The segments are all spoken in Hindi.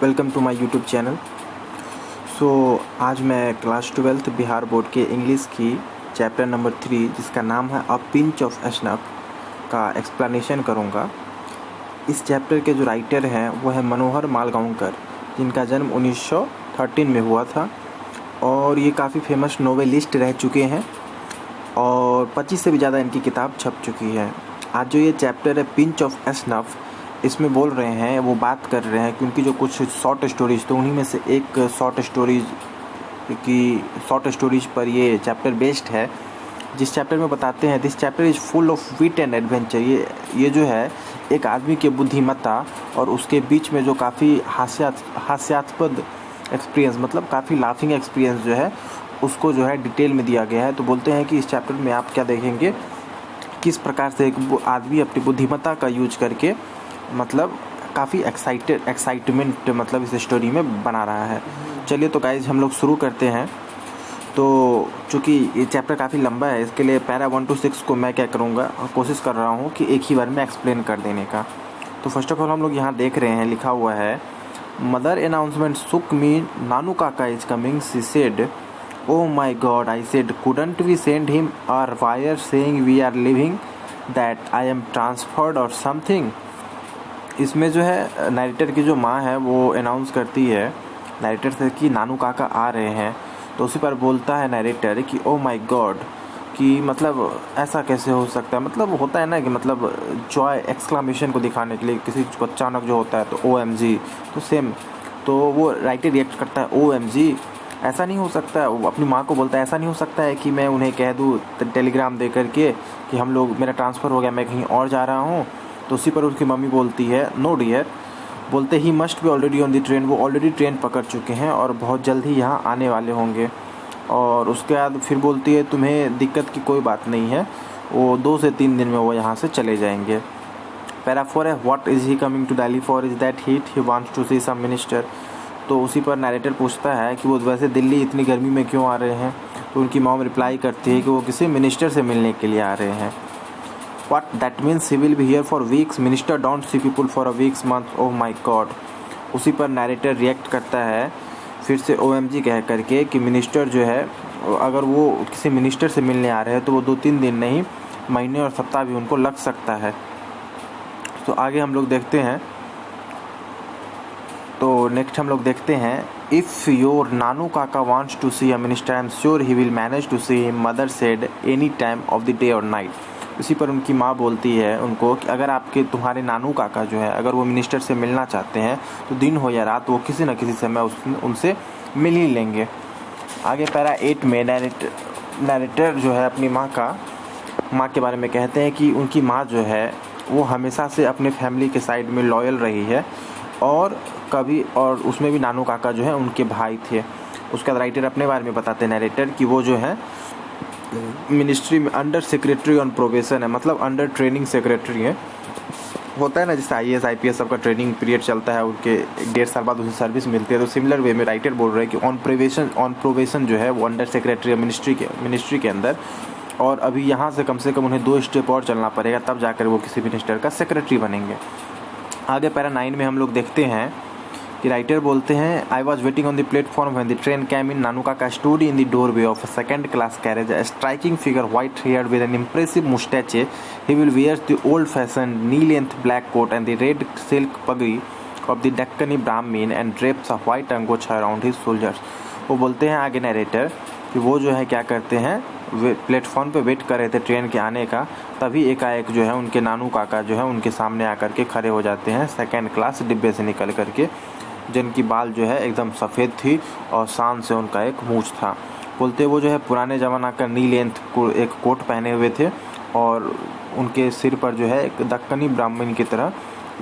Welcome to my YouTube channel. आज मैं क्लास 12th बिहार बोर्ड के इंग्लिश की चैप्टर नंबर 3 जिसका नाम है अ पिंच ऑफ स्नफ का एक्सप्लेनेशन करूंगा। इस चैप्टर के जो राइटर हैं वो है मनोहर मालगांवकर, जिनका जन्म 1913 में हुआ था और ये काफ़ी फेमस नोवेलिस्ट रह चुके हैं और 25 से भी ज़्यादा इनकी किताब छप चुकी है। आज जो ये चैप्टर है पिंच ऑफ स्नफ, इसमें बोल रहे हैं, वो बात कर रहे हैं कि उनकी जो कुछ शॉर्ट स्टोरीज, तो उन्हीं में से एक शॉर्ट स्टोरीज पर ये चैप्टर बेस्ड है, जिस चैप्टर में बताते हैं this chapter is full of wit and adventure. ये जो है एक आदमी के बुद्धिमत्ता और उसके बीच में जो काफ़ी हास्यास्पद एक्सपीरियंस, मतलब काफ़ी लाफिंग एक्सपीरियंस जो है उसको जो है डिटेल में दिया गया है। तो बोलते हैं कि इस चैप्टर में आप क्या देखेंगे, किस प्रकार से एक आदमी अपनी बुद्धिमत्ता का यूज करके मतलब काफ़ी एक्साइटमेंट मतलब इस स्टोरी में बना रहा है। चलिए तो गाइज हम लोग शुरू करते हैं। तो चूँकि ये चैप्टर काफ़ी लंबा है, इसके लिए पैरा 1 to 6 को मैं क्या करूँगा, कोशिश कर रहा हूँ कि एक ही बार में एक्सप्लेन कर देने का। तो फर्स्ट ऑफ ऑल हम लोग यहाँ देख रहे हैं, लिखा हुआ है मदर अनाउंसमेंट सुक me, Nanu Kaka is coming, she said oh my god, I said couldn't we send him a wire saying we are leaving that I am transferred or something. इसमें जो है नैरेटर की जो माँ है वो अनाउंस करती है नैरेटर से कि नानू काका आ रहे हैं। तो उसी पर बोलता है नैरेटर कि ओ माय गॉड, कि मतलब ऐसा कैसे हो सकता है। मतलब होता है ना कि मतलब जॉय एक्सक्लामेशन को दिखाने के लिए किसी को अचानक जो होता है तो OMG, तो सेम तो वो राइटर रिएक्ट करता है OMG, ऐसा नहीं हो सकता है। वो अपनी माँ को बोलता है ऐसा नहीं हो सकता है कि मैं उन्हें कह दूँ टेलीग्राम दे करके कि हम लोग, मेरा ट्रांसफ़र हो गया, मैं कहीं और जा रहा हूँ। तो उसी पर उसकी मम्मी बोलती है नो डियर, बोलते he must be already on the train, वो ऑलरेडी ट्रेन पकड़ चुके हैं और बहुत जल्द ही यहाँ आने वाले होंगे। और उसके बाद फिर बोलती है तुम्हें दिक्कत की कोई बात नहीं है, वो 2 से 3 दिन में वो यहाँ से चले जाएंगे। पैरा 4 है what is he coming to Delhi for, is that he wants to see some minister. तो उसी पर नैरेटर पूछता है कि वो वैसे दिल्ली इतनी गर्मी में क्यों आ रहे हैं। तो उनकी मॉम रिप्लाई करती है कि वो किसी मिनिस्टर से मिलने के लिए आ रहे हैं। What that means he will be here for weeks. Minister don't see people for a weeks, month. Oh my God. उसी पर नैरेटर रिएक्ट करता है फिर से OMG कह करके कि मिनिस्टर जो है, अगर वो किसी मिनिस्टर से मिलने आ रहे हैं तो वो 2-3 दिन नहीं, महीने और सप्ताह भी उनको लग सकता है। तो आगे हम लोग देखते हैं। तो नेक्स्ट हम लोग देखते हैं if your Nanu Kaka wants to see a minister, I am sure he will manage to see him, mother said, any time of the day or night. इसी पर उनकी माँ बोलती है उनको कि अगर तुम्हारे नानू काका जो है अगर वो मिनिस्टर से मिलना चाहते हैं तो दिन हो या रात वो किसी न किसी समय उनसे मिल ही लेंगे। आगे पैरा 8 में नैरेटर जो है अपनी माँ के बारे में कहते हैं कि उनकी माँ जो है वो हमेशा से अपने फैमिली के साइड में लॉयल रही है और उसमें भी नानू काका जो है उनके भाई थे। उसका राइटर अपने बारे में बताते हैं नैरेटर कि वो जो है मिनिस्ट्री में अंडर सेक्रेटरी ऑन प्रोबेशन है, मतलब अंडर ट्रेनिंग सेक्रेटरी है। होता है ना जैसे IAS IPS सबका ट्रेनिंग पीरियड चलता है, उनके 1.5 साल बाद उसे सर्विस मिलती है। तो सिमिलर वे में राइटर बोल रहे हैं कि ऑन प्रोबेशन जो है वो अंडर सेक्रेटरी है मिनिस्ट्री के अंदर, और अभी यहाँ से कम उन्हें 2 स्टेप और चलना पड़ेगा, तब जाकर वो किसी मिनिस्टर का सेक्रेटरी बनेंगे। आगे पैरा 9 में हम लोग देखते हैं कि राइटर बोलते हैं I was waiting on the platform when the train came in, Nanu Kaka stood in the doorway of a second class carriage, a striking figure, white hair with an impressive moustache, he will wear the old fashion knee length black coat and the red silk pagri of the Deccani Brahmin and drapes a white angocha around his shoulders. वो बोलते हैं आगे नैरेटर कि वो जो है क्या करते हैं, वे प्लेटफॉर्म पे वेट कर रहे थे ट्रेन के आने का, तभी एकाएक जो है उनके नानू काका जो है उनके सामने आकर के खड़े हो जाते हैं सेकंड क्लास डिब्बे से निकल करके, जिनकी बाल जो है एकदम सफ़ेद थी और शान से उनका एक मूछ था। बोलते वो जो है पुराने ज़माना का नी लेंथ को एक कोट पहने हुए थे और उनके सिर पर जो है एक दक्कनी ब्राह्मण की तरह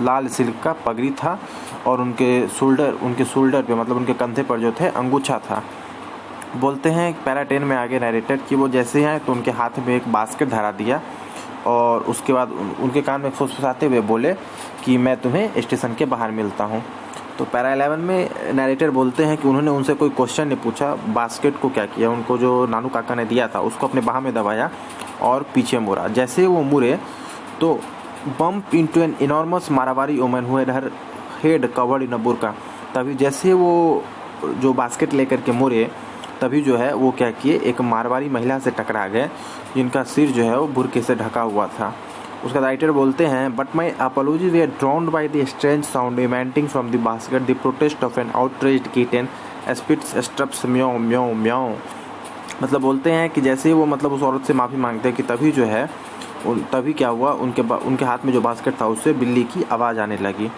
लाल सिल्क का पगड़ी था और उनके शोल्डर पे मतलब उनके कंधे पर जो थे अंगूछा था। बोलते हैं पैरा 10 में आगे नैरेटर कि वो जैसे ही आए तो उनके हाथ में एक बास्केट धरा दिया और उसके बाद उनके कान में फुसफुसाते हुए बोले कि मैं तुम्हें स्टेशन के बाहर मिलता हूँ। तो पैरा 11 में नैरेटर बोलते हैं कि उन्होंने उनसे कोई क्वेश्चन नहीं पूछा, बास्केट को क्या किया, उनको जो नानू काका ने दिया था उसको अपने बाह में दबाया और पीछे मुड़ा। जैसे वो मुड़े तो bump into an enormous Marwari woman who had her head covered in a burqa, तभी जैसे वो जो बास्केट लेकर के मुड़े, तभी जो है वो क्या किए, एक मारवाड़ी महिला से टकरा गए जिनका सिर जो है वो बुर्के से ढका हुआ था। उसका राइटर बोलते हैं, but my apology we are drowned by the strange sound emanating from the basket the protest of an outraged kitten spits strops meow meow म्याऊ। मतलब बोलते हैं कि जैसे वो मतलब उस औरत से माफ़ी मांगते हैं कि तभी जो है तभी क्या हुआ, उनके हाथ में जो बास्केट था उससे बिल्ली की आवाज़ आने लगी।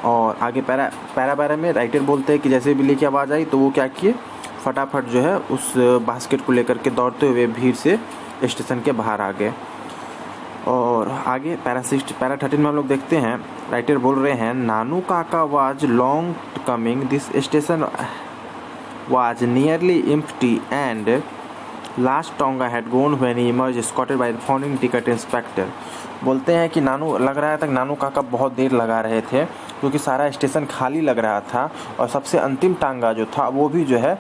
और आगे पैरा में राइटर बोलते हैं कि जैसे बिल्ली की आवाज़ आई तो वो क्या किए, फटाफट जो है उस बास्केट को लेकर के दौड़ते हुए भीड़ से स्टेशन के बाहर आ गए। और आगे पैरा 13 में हम लोग देखते हैं, राइटर बोल रहे हैं, Nanu Kaka was long coming, this station was nearly empty and last tonga had gone when he emerge escorted by the founding ticket inspector. बोलते हैं कि लग रहा था नानू काका बहुत देर लगा रहे थे क्योंकि सारा स्टेशन खाली लग रहा था और सबसे अंतिम टांगा जो था वो भी जो है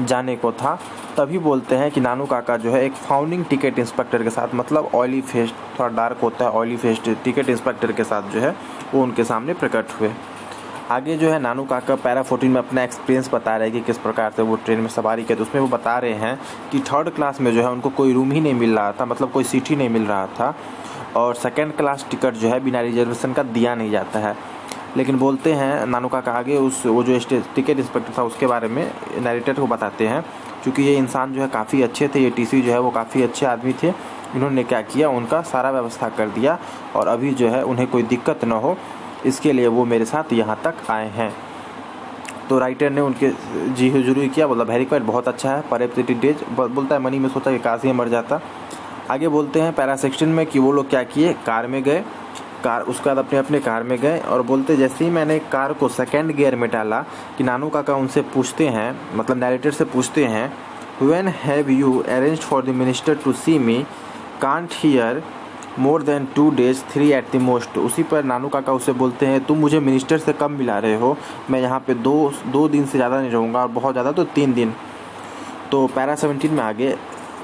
जाने को था। तभी बोलते हैं कि नानू काका जो है एक फाउंडिंग टिकट इंस्पेक्टर के साथ, मतलब ऑयली फेस्ड, थोड़ा डार्क होता है, ऑयली फेस्ड टिकट इंस्पेक्टर के साथ जो है वो उनके सामने प्रकट हुए। आगे जो है नानू काका पैरा 14 में अपना एक्सपीरियंस बता रहे हैं कि किस प्रकार से वो ट्रेन में सवारी की। तो उसमें वो बता रहे हैं कि 3rd क्लास में जो है उनको कोई रूम ही नहीं मिल रहा था, मतलब कोई सीट ही नहीं मिल रहा था, और 2nd क्लास टिकट जो है बिना रिजर्वेशन का दिया नहीं जाता है। लेकिन बोलते हैं नानू काका आगे वो जो टिकट इंस्पेक्टर था उसके बारे में नैरेटर को बताते हैं, क्योंकि ये इंसान जो है काफ़ी अच्छे थे, ये टीसी जो है वो काफ़ी अच्छे आदमी थे। इन्होंने क्या किया, उनका सारा व्यवस्था कर दिया और अभी जो है उन्हें कोई दिक्कत न हो इसके लिए वो मेरे साथ यहाँ तक आए हैं। तो राइटर ने उनके जी हुजूरी किया, बोला वेरी क्वाइट, बहुत अच्छा है, पर डेज बोलता है मनी में सोचा कि काश ही मर जाता। आगे बोलते हैं पैरा 16 में कि वो लोग क्या किए, कार में गए, उसके बाद अपने कार में गए और बोलते जैसे ही मैंने कार को 2nd गियर में डाला कि नानू काका उनसे पूछते हैं, मतलब नैरेटर से पूछते हैं, when have you arranged for the minister to see me, can't here more than 2 days 3 at the most. उसी पर नानू काका उसे बोलते हैं, तुम मुझे मिनिस्टर से कब मिला रहे हो, मैं यहाँ पे दो दिन से ज़्यादा नहीं रहूँगा और बहुत ज़्यादा तो 3 दिन। तो पैरा 17 में आगे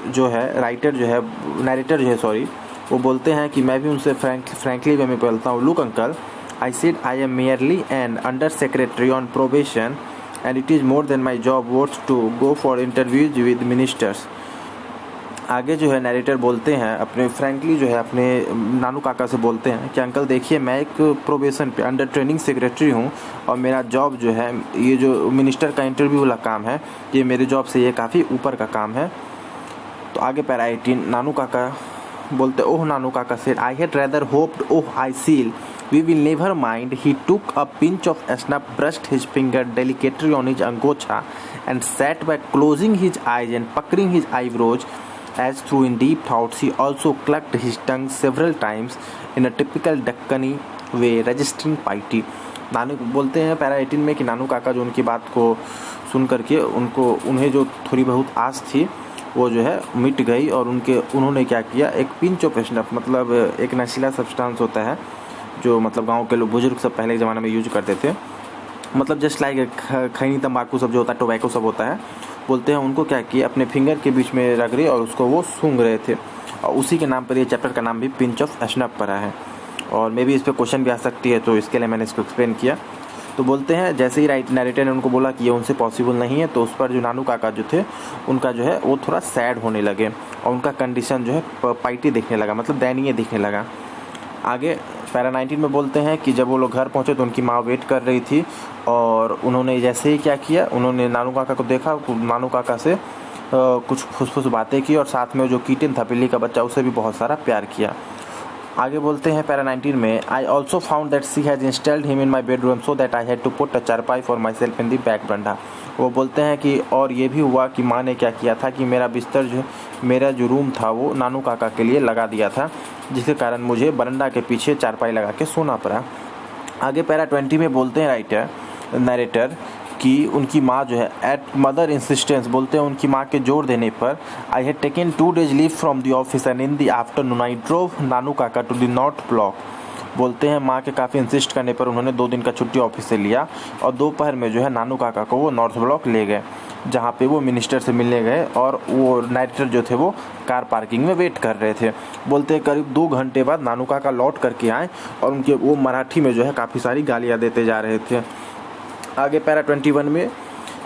जो है नैरेटर जो है सॉरी, वो बोलते हैं कि मैं भी उनसे फ्रैंकली वे में बोलता हूँ, look uncle, I said I am merely an under secretary on probation and it is more than my job वॉट्स to go for interviews with ministers. आगे जो है नैरेटर बोलते हैं अपने फ्रैंकली जो है अपने नानू काका से बोलते हैं कि अंकल देखिए, मैं एक प्रोबेशन पे अंडर ट्रेनिंग सेक्रेटरी हूँ और मेरा जॉब जो है, ये जो मिनिस्टर का इंटरव्यू वाला काम है, ये मेरे जॉब से ये काफ़ी ऊपर का काम है। तो आगे पैरा 18 नानू काका बोलते, oh Nanu Kaka said, I had rather hoped, oh I see, we will never mind. He took a pinch of snuff, brushed his finger delicately on his angocha and sat by closing his eyes and पकड़िंग his eyebrows as through in deep thoughts. He also clucked his tongue several times in a typical Deccani way, registering piety. नानू बोलते हैं पैरा 18 में कि नानू काका जो उनकी बात को सुन करके उन्हें जो थोड़ी बहुत आस थी वो जो है मिट गई और उन्होंने क्या किया, एक पिंच ऑफ स्नफ, मतलब एक नशीला सब्सटेंस होता है जो मतलब गांव के लोग बुजुर्ग सब पहले के ज़माने में यूज करते थे, मतलब जस्ट लाइक खैनी तंबाकू सब जो होता है, टोबैको सब होता है। बोलते हैं उनको क्या किया, अपने फिंगर के बीच में रख रहे और उसको वो सूंघ रहे थे, और उसी के नाम पर ये चैप्टर का नाम भी पिंच ऑफ स्नफ पड़ा है। और मे भी इस पर क्वेश्चन भी आ सकती है, तो इसके लिए मैंने इसको एक्सप्लेन किया। तो बोलते हैं जैसे ही नैरेटर ने उनको बोला कि ये उनसे पॉसिबल नहीं है, तो उस पर जो नानू काका जो थे उनका जो है वो थोड़ा सैड होने लगे और उनका कंडीशन जो है पाइटी दिखने लगा, मतलब दयनीय दिखने लगा। आगे पैरा 19 में बोलते हैं कि जब वो लोग घर पहुंचे तो उनकी माँ वेट कर रही थी और उन्होंने जैसे ही क्या किया, उन्होंने नानू काका को देखा, नानू काका से कुछ फुसफुस बातें की और साथ में जो कीटन था बिल्ली का बच्चा उसे भी बहुत सारा प्यार किया। आगे बोलते हैं पैरा 19 में, I also found that she has installed him in my bedroom so that I had to put a charpai for myself in the back veranda. वो बोलते हैं कि और ये भी हुआ कि माँ ने क्या किया था कि मेरा जो रूम था वो नानू काका के लिए लगा दिया था, जिसके कारण मुझे बरंडा के पीछे चारपाई लगा के सोना पड़ा। आगे पैरा 20 में बोलते हैं नैरेटर कि उनकी माँ जो है एट मदर इंसिस्टेंस, बोलते हैं उनकी माँ के जोर देने पर, I had taken 2 days leave from the office and in the afternoon I drove Nanu Kaka to the north block. बोलते हैं माँ के काफ़ी इंसिस्ट करने पर उन्होंने 2 दिन का छुट्टी ऑफिस से लिया और दोपहर में जो है नानू काका को वो नॉर्थ ब्लॉक ले गए, जहाँ पे वो मिनिस्टर से मिलने गए और वो नैरेटर जो थे वो कार पार्किंग में वेट कर रहे थे। बोलते हैं करीब 2 घंटे बाद नानू काका लौट करके आए और वो मराठी में जो है काफ़ी सारी गालियाँ देते जा रहे थे। आगे पैरा 21 में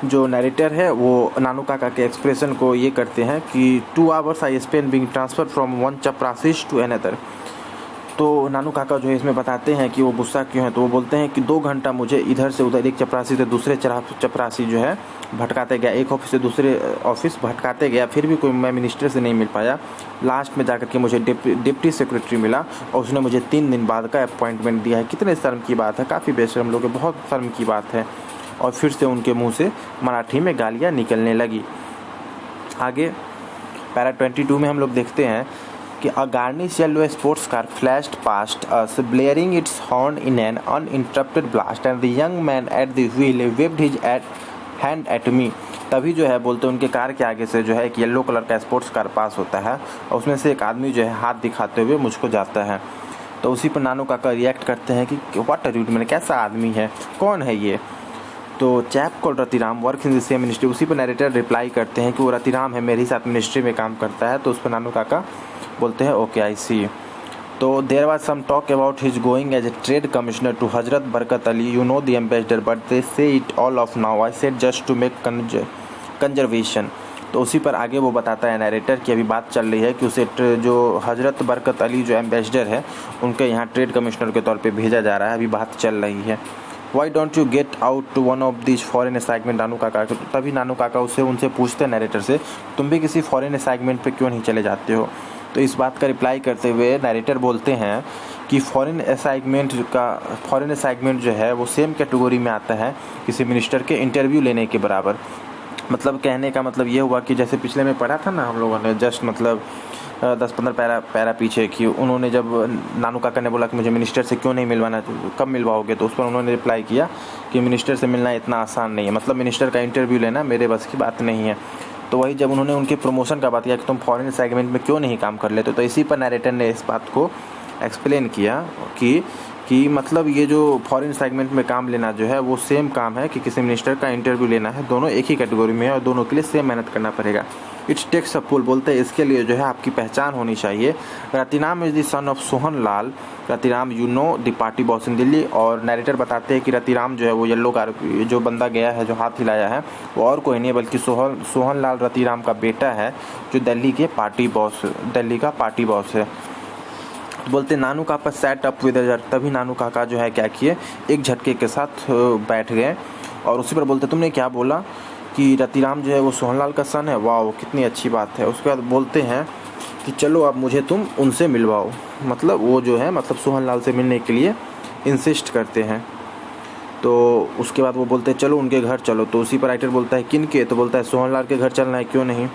जो नरेटर है वो नानू काका के एक्सप्रेशन को ये करते हैं कि 2 hours I spend being transfer from one chaprasis to another. तो नानू काका जो है इसमें बताते हैं कि वो गुस्सा क्यों है। तो वो बोलते हैं कि 2 घंटा मुझे इधर से उधर, एक चपरासी से दूसरे चपरासी जो है भटकाते गया, एक ऑफिस से दूसरे ऑफिस भटकाते गया, फिर भी कोई मैं मिनिस्टर से नहीं मिल पाया। लास्ट में जाकर के मुझे डिप्टी सेक्रेटरी मिला और उसने मुझे 3 दिन बाद का अपॉइंटमेंट दिया है। कितने शर्म की बात है, काफ़ी बेशर्म लोग, बहुत शर्म की बात है। और फिर से उनके मुँह से मराठी में गालियाँ निकलने लगी। आगे पैरा 22 में हम लोग देखते हैं कि a garnish yellow sports car flashed past us, blaring its horn in an uninterrupted blast, and the young man at the wheel waved his hand at me। तभी जो है बोलते उनके कार के आगे से जो है एक येलो कलर का स्पोर्ट्स कार पास होता है और उसमें से एक आदमी जो है हाथ दिखाते हुए मुझको जाता है। तो उसी पर नानू काका रिएक्ट करते हैं कि व्हाट आर यू, मैंने कैसा आदमी है, कौन है ये। तो chap called Ratiram work in the same ministry. उसी पर नरेटर रिप्लाई करते हैं कि वो रतिराम है, मेरे ही साथ मिनिस्ट्री में काम करता है। तो उस पर नानू काका बोलते हैं ओके आई सी। तो there was some talk about his going as a trade commissioner to Hazrat Barkat Ali, you know the ambassador, but they say it all off now, I said just to make conservation. तो उसी पर आगे वो बताता है नरेटर कि अभी बात चल रही है कि उसे जो हजरत बरकत अली जो एम्बेसडर है उनके यहाँ ट्रेड कमिश्नर के तौर पे भेजा जा रहा है, अभी बात चल रही है। Why don't you get out to one of this foreign assignment Nanu Kaka. तभी नानू काका उनसे पूछते हैं नरेटर से, तुम भी किसी फॉरेन असाइनमेंट पे क्यों नहीं चले जाते हो। तो इस बात का रिप्लाई करते हुए नरेटर बोलते हैं कि फॉरेन असाइनमेंट जो है वो सेम कैटेगरी में आता है किसी मिनिस्टर के इंटरव्यू लेने के बराबर। मतलब कहने का मतलब ये हुआ कि जैसे पिछले में पढ़ा था ना हम लोगों ने, जस्ट मतलब 10-15 पैरा पीछे कि उन्होंने जब नानू काका ने बोला कि मुझे मिनिस्टर से क्यों नहीं मिलवाना, कब मिलवाओगे, तो उस पर उन्होंने रिप्लाई किया कि मिनिस्टर से मिलना इतना आसान नहीं है, मतलब मिनिस्टर का इंटरव्यू लेना मेरे बस की बात नहीं है। तो वही जब उन्होंने उनके प्रमोशन का बात किया कि तुम फॉरेन सेगमेंट में क्यों नहीं काम कर लेते, तो इसी पर नरेटर ने इस बात को एक्सप्लेन किया कि मतलब ये जो फॉरेन सेगमेंट में काम लेना जो है वो सेम काम है कि किसी मिनिस्टर का इंटरव्यू लेना है, दोनों एक ही कैटेगरी में है और दोनों के लिए सेम मेहनत करना पड़ेगा। इट्स टेक्स अ पुल, बोलते हैं इसके लिए जो है आपकी पहचान होनी चाहिए। Ratiram is the son of Sohan Lal, Ratiram you know the party boss इन दिल्ली। और नरेटर बताते हैं कि रतिराम जो है वो येलो कार जो बंदा गया है जो हाथ हिलाया है वो और कोई नहीं बल्कि सोहन लाल रतिराम का बेटा है जो दिल्ली का पार्टी बॉस है। बोलते नानू काका सेट अप विद अ, तभी नानू काका जो है क्या किए, एक झटके के साथ बैठ गए और उसी पर बोलते तुमने क्या बोला कि रतिराम जो है वो सोहनलाल का सन है, वाह कितनी अच्छी बात है। उसके बाद बोलते हैं कि चलो अब मुझे तुम उनसे मिलवाओ, मतलब वो जो है मतलब सोहनलाल से मिलने के लिए इंसिस्ट करते हैं। तो उसके बाद वो बोलते हैं चलो उनके घर चलो। तो उसी पर राइटर बोलता है किन के, तो बोलता है सोहनलाल के घर चलना है, क्यों नहीं।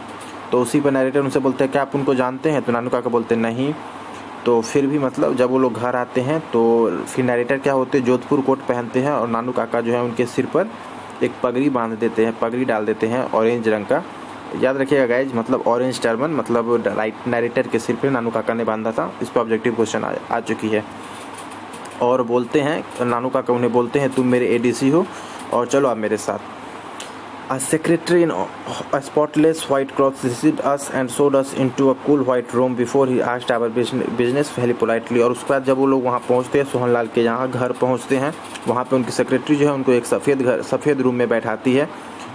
तो उसी पर नरेटर उनसे बोलते हैं क्या आप उनको जानते हैं, तो नानू काका बोलते हैं नहीं। तो फिर भी मतलब जब वो लोग घर आते हैं तो फिर नरेटर क्या होते हैं जोधपुर कोट पहनते हैं और नानू काका जो है उनके सिर पर एक पगड़ी बांध देते हैं, पगड़ी डाल देते हैं ऑरेंज रंग का। याद रखिएगा गाइज, मतलब ऑरेंज टर्बन मतलब राइट नरेटर के सिर पर नानू काका ने बांधा था। इस पर ऑब्जेक्टिव क्वेश्चन आ चुकी है। और बोलते हैं नानू काका उन्हें बोलते हैं तुम मेरे एडीसी हो और चलो आप मेरे साथ। A secretary in a spotless white cloth received us and showed us into a cool white room before he asked our business very politely। और उसके बाद जब वो लोग वहाँ पहुँचते हैं सोहनलाल के यहाँ घर पहुँचते हैं, वहाँ पे उनकी सेक्रेटरी जो है उनको एक सफ़ेद रूम में बैठाती है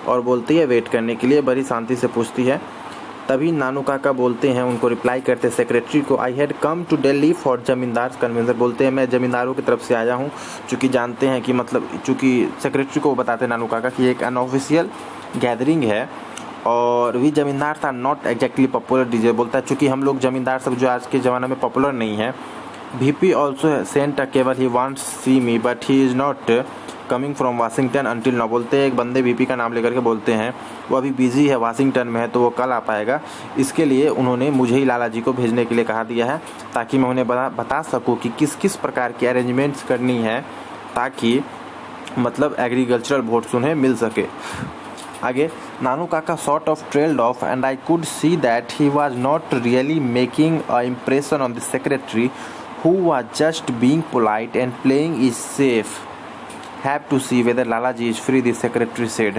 और बोलती है वेट करने के लिए, बड़ी शांति से पूछती है। तभी नानू काका बोलते हैं उनको रिप्लाई करते हैं सेक्रेटरी को, I had come to Delhi for zamindar conference. बोलते हैं मैं ज़मींदारों की तरफ से आया हूँ, चूँकि जानते हैं कि मतलब चूँकि सेक्रेटरी को बताते हैं नानू काका कि एक अनऑफिशियल गैदरिंग है और भी ज़मींदार था नॉट एग्जैक्टली पॉपुलर डीजे। बोलता है चूँकि हम लोग ज़मींदार सब जो आज के ज़माने में पॉपुलर नहीं है। VP also sent a cable he wants see me but he is not coming from Washington until now. बोलते हैं एक बंदे VP का नाम लेकर के बोलते हैं वो अभी बिजी है, वाशिंगटन में है, तो वो कल आ पाएगा। इसके लिए उन्होंने मुझे ही लाला जी को भेजने के लिए कहा दिया है ताकि मैं उन्हें बता सकूं कि किस किस प्रकार की अरेंजमेंट्स करनी है ताकि मतलब एग्रीकल्चरल वोट्स उन्हें मिल सके। आगे Nanu Kaka sort of trailed off and I could see that he was not really making a impression on the secretary who was just being polite and playing is safe, have to see whether Lala ji is free, the secretary said.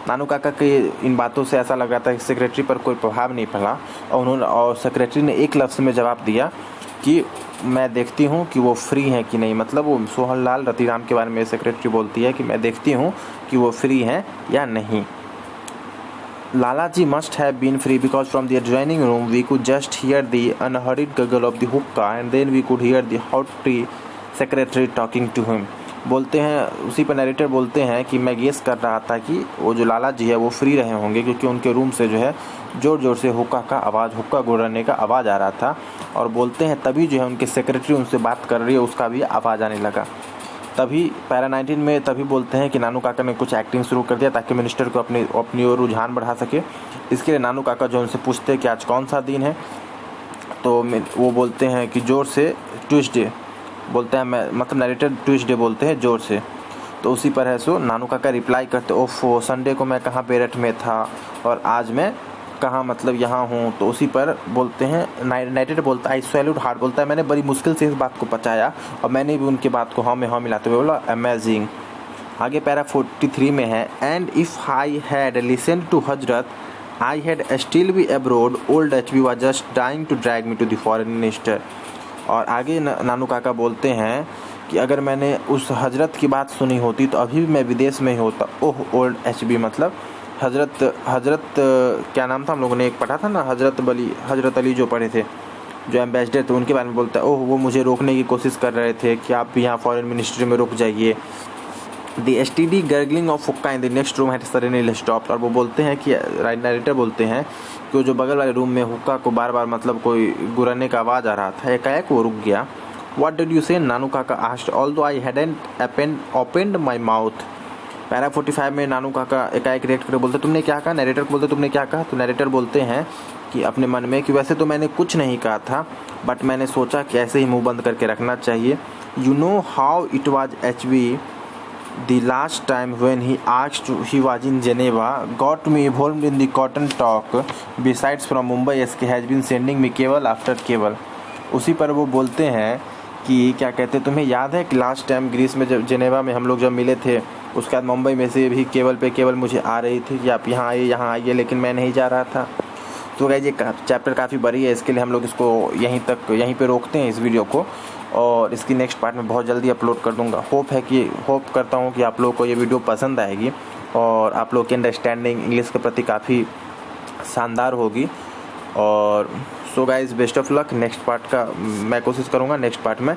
Nanu Kaka के इन बातों से ऐसा लग रहा था कि सेक्रेटरी पर कोई प्रभाव नहीं पड़ा और सेक्रेटरी ने एक लफ्ज़ में जवाब दिया कि मैं देखती हूँ कि वो फ्री हैं कि नहीं, मतलब वो सोहनलाल रतिराम के बारे में सेक्रेटरी बोलती है कि मैं देखती हूँ कि वो फ्री हैं या नहीं। Lalaji must have been free because from the adjoining room we could just hear the unhurried gurgle of the hookah and then we could hear the haughty secretary talking to him। बोलते हैं, उसी पर नरेटर बोलते हैं कि मैं गेस कर रहा था कि वो जो लाला जी है वो फ्री रहे होंगे क्योंकि उनके रूम से जो है ज़ोर ज़ोर से हुक्का गुड़ने का आवाज़ आ रहा था। और बोलते हैं तभी जो है उनके सेक्रेटरी उनसे बात कर रही है उसका भी आवाज़ आने लगा। तभी पैरा 19 में तभी बोलते हैं कि नानू काका ने कुछ एक्टिंग शुरू कर दिया ताकि मिनिस्टर को अपनी ओर रुझान बढ़ा सके। इसके लिए नानू काका जो उनसे पूछते हैं कि आज कौन सा दिन है, तो वो बोलते हैं कि ज़ोर से ट्यूसडे बोलते हैं, मैं मतलब नरेटर ट्यूसडे बोलते हैं ज़ोर से। तो उसी पर है सो नानू काका रिप्लाई करते, ओफो संडे को मैं कहाँ पेरट में था और आज मैं कहाँ मतलब यहाँ हूँ। तो उसी पर बोलते हैं नाइटेड बोलता है आई सैल्यूट हार्ट, बोलता है मैंने बड़ी मुश्किल से इस बात को पचाया और मैंने भी उनकी बात को हाँ में हाँ मिलाते हुए बोला अमेजिंग। आगे पैरा 43 में है and if I had listen to Hazrat I had still be abroad old HB was just dying to drag me to the foreign minister. और आगे नानू काका बोलते हैं कि अगर मैंने उस हजरत की बात सुनी होती तो अभी भी मैं विदेश में ही होता। ओह ओल्ड एचबी मतलब हजरत क्या नाम था, हम लोगों ने एक पढ़ा था ना, हजरत अली जो पढ़े थे, जो एम्बेसडर थे, उनके बारे में बोलता है ओह वो मुझे रोकने की कोशिश कर रहे थे कि आप भी यहाँ फॉरेन मिनिस्ट्री में रुक जाइए। द एसटीडी गर्गलिंग ऑफ हुक्का in the next room had suddenly stopped. और वो बोलते हैं कि नरेटर बोलते हैं कि जो बगल वाले रूम में हुक्का को बार बार मतलब कोई गुरने का आवाज़ आ रहा था, एकाएक वो रुक गया। व्हाट डिड यू से, नानू काका asked although I hadn't opened my mouth. Para 45 में नानू काका एकाएक रिएक्ट करके बोलते तुमने क्या कहा, नरेटर को बोलते तुमने क्या कहा। तो नरेटर बोलते हैं कि अपने मन में कि वैसे तो मैंने कुछ नहीं कहा था बट मैंने सोचा कि ऐसे ही मुंह बंद करके रखना चाहिए। You know how it was HB the last time when he asked he was in Geneva got me involved in the cotton talk besides from Mumbai SK has been sending me cable after cable. उसी पर वो बोलते हैं कि क्या कहते तुम्हें याद है कि लास्ट टाइम ग्रीस में जब जेनेवा में हम लोग जब मिले थे उसके बाद मुंबई में से भी केबल पे केबल मुझे आ रही थी कि आप यहाँ आइए लेकिन मैं नहीं जा रहा था। तो गाइस ये चैप्टर काफ़ी बड़ी है, इसके लिए हम लोग इसको यहीं पे रोकते हैं इस वीडियो को और इसकी नेक्स्ट पार्ट में बहुत जल्दी अपलोड कर दूंगा। होप करता हूँ कि आप लोगों को ये वीडियो पसंद आएगी और आप लोग की अंडरस्टैंडिंग इंग्लिश के प्रति काफ़ी शानदार होगी। और so guys best of luck. Next part का मैं कोशिश करूँगा नेक्स्ट पार्ट में